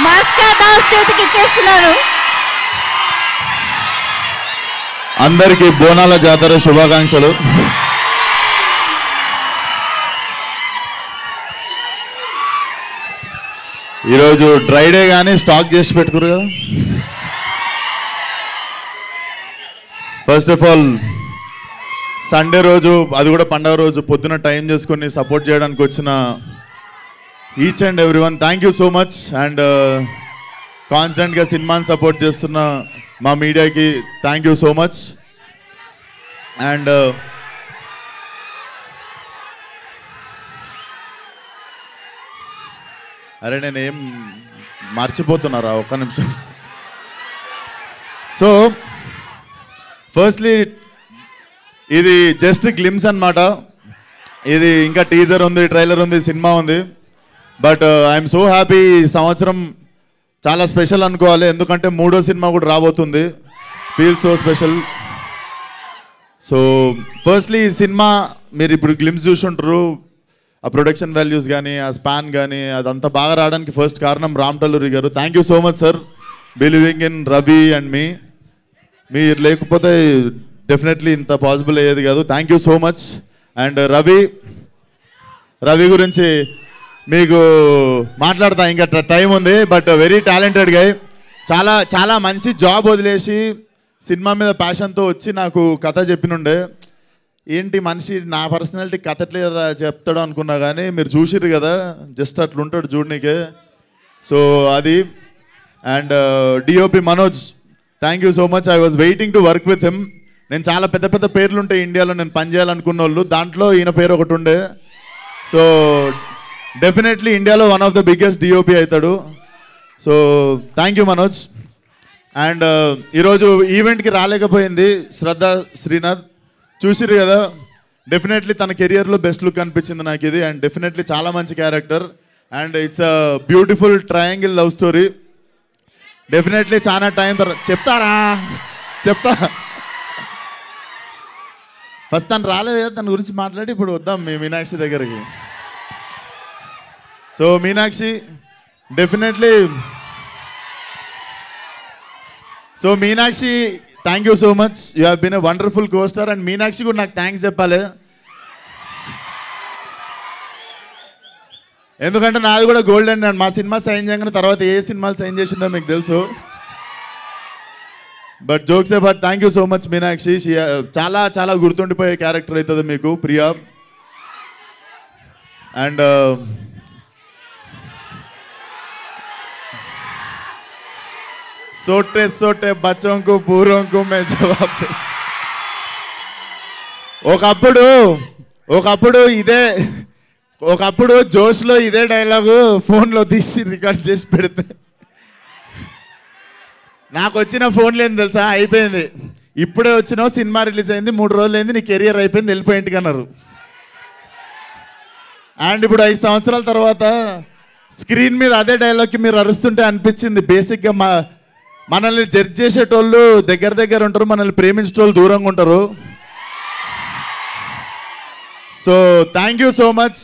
మాస్కా దాస్ చేతికి ఇచ్చేస్తున్నాను. అందరికీ బోనాల జాతర శుభాకాంక్షలు. ఈరోజు డ్రై డే కానీ స్టాక్ చేసి పెట్టుకురు కదా. ఫస్ట్ ఆఫ్ ఆల్ సండే రోజు, అది కూడా పండగ రోజు పొద్దున టైం చేసుకొని సపోర్ట్ చేయడానికి వచ్చిన each and every one thank you so much. And కాన్స్టెంట్గా సినిమాని సపోర్ట్ చేస్తున్న మా మీడియాకి thank you so much. And అరే నేనేం మర్చిపోతున్నారా ఒక్క నిమిషం. సో ఫస్ట్లీ ఇది జస్ట్ గ్లిమ్స్ అన్నమాట. ఇది ఇంకా టీజర్ ఉంది, ట్రైలర్ ఉంది, సినిమా ఉంది. But I'm so happy. ఈ సంవత్సరం చాలా స్పెషల్ అనుకోవాలి, ఎందుకంటే 3వ సినిమా కూడా రాబోతుంది. Feel so special. So firstly ఈ సినిమా మీరు ఇప్పుడు గ్లిమ్స్ చూసుంటారు. ఆ ప్రొడక్షన్ వాల్యూస్ కానీ, ఆ స్పాన్ కానీ, అదంతా బాగా రావడానికి ఫస్ట్ కారణం Ram Talluri garu. Thank you so much sir, believing in Ravi and me. మీరు లేకపోతే డెఫినెట్లీ ఇంత పాసిబుల్ అయ్యేది కాదు. Thank you so much. And Ravi గురించి మీకు మాట్లాడతా, ఇంకా టైం ఉంది. But very talented guy. చాలా చాలా మంచి జాబ్ వదిలేసి సినిమా మీద ప్యాషన్తో వచ్చి నాకు కథ చెప్పినుండే. ఏంటి మనిషి నా పర్సనాలిటీ కథ ఎట్లా చెప్తాడు అనుకున్నా, కానీ మీరు చూసిర్రు కదా, జస్ట్ అట్లుంటాడు చూడనీకే. సో అది. And DOP Manoj, thank you so much. I was waiting to work with him. నేను చాలా పెద్ద పెద్ద పేర్లు ఉంటాయి ఇండియాలో నేను పనిచేయాలనుకున్న వాళ్ళు, దాంట్లో ఈయన పేరు ఒకటి ఉండే. సో డెఫినెట్లీ ఇండియాలో one of the biggest DOP అవుతాడు. So thank you Manoj. And ఈరోజు ఈవెంట్కి రాలేకపోయింది శ్రద్ధ శ్రీనాథ్, చూసిరు కదా. డెఫినెట్లీ తన కెరియర్లో బెస్ట్ లుక్ అనిపించింది నాకు ఇది. అండ్ డెఫినెట్లీ చాలా మంచి character. And it's a beautiful triangle love story. Definitely చాలా టైం తర్వాత చెప్తా. ఫస్ట్ తను రాలేదు కదా, తన గురించి మాట్లాడి ఇప్పుడు వద్దాం మీ మీనాక్షి దగ్గరికి. So Meenakshi definitely, so Meenakshi thank you so much. You have been a wonderful co-star. And Meenakshi కూడా నాకు థ్యాంక్స్ చెప్పాలి, ఎందుకంటే నాది కూడా గోల్డెన్. అండ్ మా సినిమా సైన్ చేయగానే తర్వాత ఏ సినిమాలు సైన్ చేసిందో మీకు తెలుసు. But jokes but thank you so much Meenakshi. చాలా చాలా గుర్తుండిపోయే క్యారెక్టర్ అవుతుంది మీకు ప్రియా. అండ్ सोटे सोटे बच्चों को पूरों को मैं जवाब दे. ఒకప్పుడు జోష్లో ఇదే డైలాగు ఫోన్లో తీసి రికార్డ్ చేసి పెడితే నాకు వచ్చిన ఫోన్లు ఏంది తెలుసా, అయిపోయింది. ఇప్పుడే వచ్చినావు, సినిమా రిలీజ్ అయింది, 3 రోజులు అయింది, నీ కెరియర్ అయిపోయింది, వెళ్ళిపోయి ఇంటికి అన్నారు. అండ్ ఇప్పుడు 5 సంవత్సరాల తర్వాత స్క్రీన్ మీద అదే డైలాగ్కి మీరు అరుస్తుంటే అనిపించింది, బేసిక్గా మనల్ని జడ్జ్ చేసేటోళ్ళు దగ్గర ఉంటారు, మనల్ని ప్రేమించేటోళ్ళు దూరంగా ఉంటారు. So thank you so much.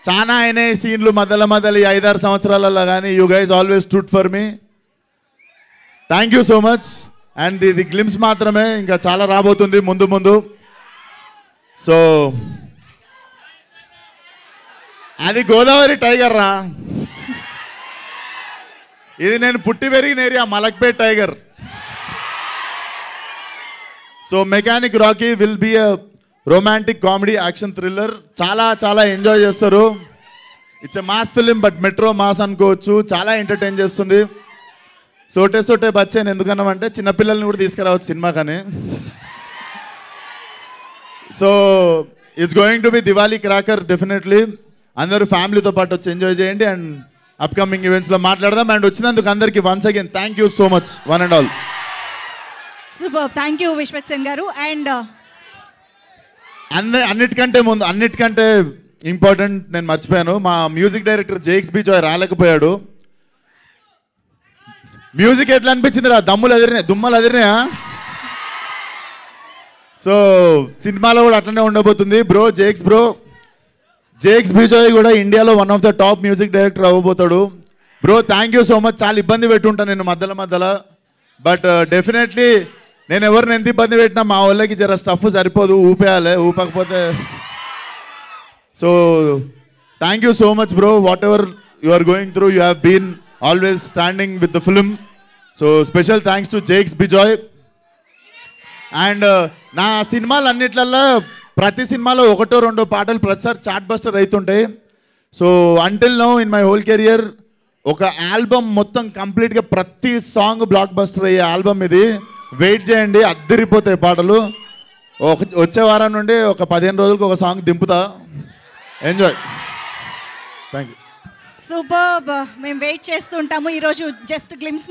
చాలా అయినాయి సీన్లు మధ్యలో 5-6 సంవత్సరాలలో, కానీ you guys always stood for me. Thank you so much. And ఇది గ్లిమ్స్ మాత్రమే, ఇంకా చాలా రాబోతుంది ముందు. సో అది గోదావరి టైగర్ రా, ఇది నేను పుట్టి పెరిగిన area Malakpet tiger. So mechanic Rocky will be a romantic comedy action thriller. చాలా చాలా ఎంజాయ్ చేస్తారు. It's a mass film, but metro mass అనుకోవచ్చు. చాలా ఎంటర్టైన్ చేస్తుంది. సోటే బచ్చాను ఎందుకన్నామంటే చిన్నపిల్లల్ని కూడా తీసుకురావచ్చు సినిమా కానీ. So it's going to be Diwali cracker. Definitely అందరూ ఫ్యామిలీతో పాటు వచ్చి ఎంజాయ్ చేయండి. అండ్ అప్కమింగ్ ఈవెంట్స్లో మాట్లాడదాం. అండ్ వచ్చినందుకు అందరికీ once again thank you so much, one and all. Super, thank you Vishwak Sen garu. And అన్నిటికంటే ఇంపార్టెంట్ నేను మర్చిపోయాను, మా మ్యూజిక్ డైరెక్టర్ జేక్స్ బిజాయ్ రాలేకపోయాడు. మ్యూజిక్ ఎట్లా అనిపించింది రా, దుమ్మలు అదిరినాయా? సో సినిమాలో కూడా అట్లనే ఉండబోతుంది బ్రో. జేక్స్ బిజాయ్ కూడా ఇండియాలో one of the top music director అవ్వబోతాడు. Bro thank you so much. చాలా ఇబ్బంది పెట్టుంటాను నేను మధ్యలో, బట్ డెఫినెట్లీ నేను ఎవరిని ఎంత ఇబ్బంది పెట్టినా మా వాళ్ళకి జర స్టఫ్ సరిపోదు, ఊపేయాలి, ఊపకపోతే. So thank you so much bro. Whatever you are going through, you have been always standing with the film. So special thanks to Jakes Bejoy. And నా సినిమాలు అన్నిట్లల్లో ప్రతి సినిమాలో ఒకటో రెండో పాటలు ప్రతిసారి చార్ట్ బస్టర్ అవుతుంటాయి. So until now in my whole career ఒక ఆల్బమ్ మొత్తం కంప్లీట్గా ప్రతి సాంగ్ బ్లాక్ బస్టర్ అయ్యే ఆల్బమ్ ఇది. వెయిట్ చేయండి, అద్దరిపోతాయి పాటలు. వచ్చే వారం నుండి ఒక 15 రోజులకు ఒక సాంగ్ దింపుతా. ఎంజాయ్. Thank you. సూపర్. మేము వెయిట్ చేస్తూ ఉంటాము. ఈరోజు జస్ట్ గ్లిమ్స్